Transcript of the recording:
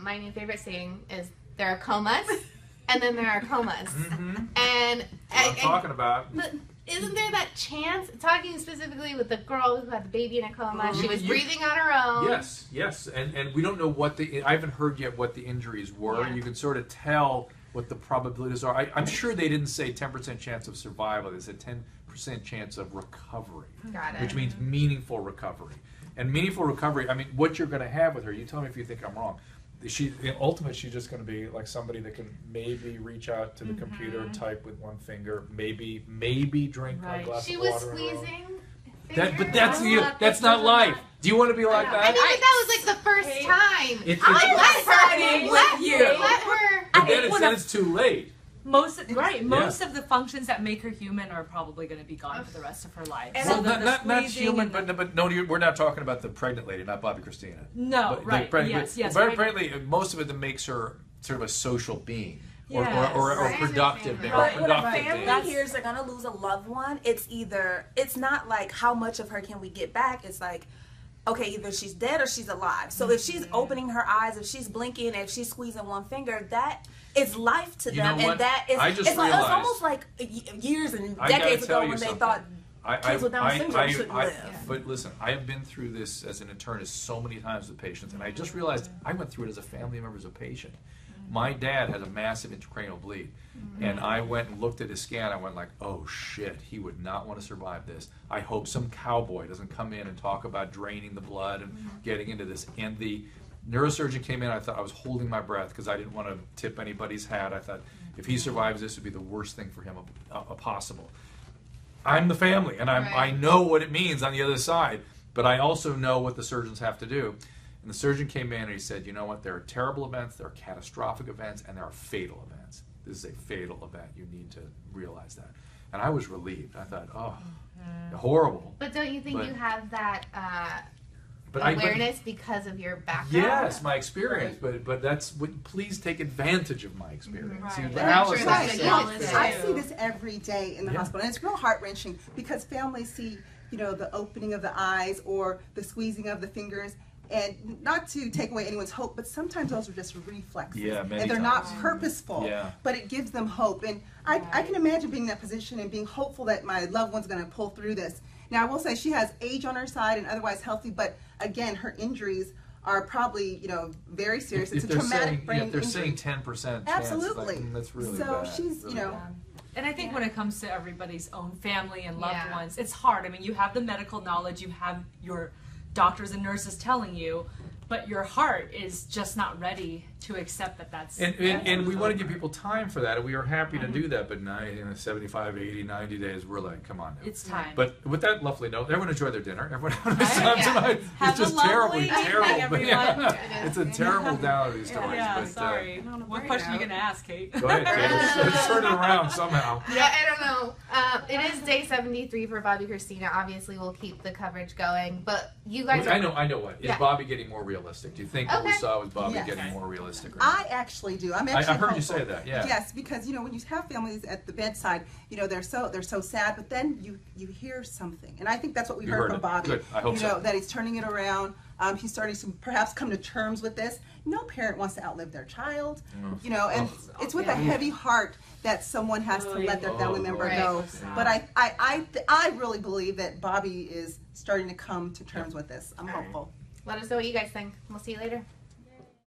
my new favorite saying is there are comas, and then there are comas. And I'm talking about. Isn't there that chance, talking specifically with the girl who had the baby in a coma, she was breathing on her own. Yes, and we don't know what I haven't heard yet what the injuries were. You can sort of tell what the probabilities are. I'm sure they didn't say 10% chance of survival. They said 10% chance of recovery. Got it. Which means meaningful recovery. And meaningful recovery, I mean, what you're going to have with her, you tell me if you think I'm wrong. Ultimately, she's just going to be like somebody that can maybe reach out to the computer and type with one finger, maybe drink a glass of water. She was squeezing. But that's not life. Do you want to be like that? I mean, but that was like the first time. Let her. But then it's too late. Most of the functions that make her human are probably going to be gone for the rest of her life. Well, not human, but no, we're not talking about the pregnant lady, not Bobby Christina. No, yes. But apparently, most of it that makes her sort of a social being. Or productive being. But when a family hears they're going to lose a loved one, it's not like how much of her can we get back. It's like, okay, either she's dead or she's alive. So if she's opening her eyes, if she's blinking, if she's squeezing one finger, that is life to them. And that is, it's almost like years and decades ago when they thought kids with Down syndrome shouldn't live. But listen, I have been through this as an internist so many times with patients, and I just realized I went through it as a family member, as a patient. My dad had a massive intracranial bleed, and I went and looked at his scan. I went like, oh shit, he would not want to survive this. I hope some cowboy doesn't come in and talk about draining the blood and getting into this. And the neurosurgeon came in. I thought I was holding my breath because I didn't want to tip anybody's hat. I thought if he survives this, it would be the worst thing for him possible. I'm the family, and I know what it means on the other side, but I also know what the surgeons have to do. And the surgeon came in and he said, you know what, there are terrible events, there are catastrophic events, and there are fatal events. This is a fatal event. You need to realize that. And I was relieved. I thought, oh, horrible. But don't you think you have that awareness because of your background? Yes, my experience. But that's please take advantage of my experience. I see this every day in the hospital, and it's real heart-wrenching because families see, the opening of the eyes or the squeezing of the fingers. And not to take away anyone's hope, but sometimes those are just reflexes. And they're not purposeful, but it gives them hope. And I can imagine being in that position and being hopeful that my loved one's going to pull through this. Now, I will say she has age on her side and otherwise healthy, but again, her injuries are probably, very serious. It's a traumatic brain injury. They're saying 10% chance. Absolutely. That's really so bad. She's, really bad. And I think when it comes to everybody's own family and loved ones, it's hard. I mean, you have the medical knowledge, you have your doctors and nurses telling you, but your heart is just not ready to accept that that's... And we want to give people time for that, and we are happy to do that, but 75, 80, 90 days, we're like, come on now. It's time. But with that lovely note, everyone enjoy their dinner. Everyone have a time tonight. It's just terribly terrible. It's a terrible down of these stories. Yeah, sorry. What question are you going to ask, Kate? Go ahead, Kate. Let's turn it around somehow. Yeah, I don't know. It is day 73 for Bobby Christina. Obviously, we'll keep the coverage going, but you guys I know what. Is Bobby getting more realistic? Do you think what we saw was Bobby getting more realistic? I actually do. I'm actually I heard hopeful. you say that. Yeah. Yes, because when you have families at the bedside, they're so sad, but then you hear something, and I think that's what we heard from Bobby. Good. I hope so. That he's turning it around. He's starting to perhaps come to terms with this. No parent wants to outlive their child, and it's with a heavy heart that someone has to let their family member go. But I really believe that Bobby is starting to come to terms with this. I'm hopeful. Let us know what you guys think. We'll see you later.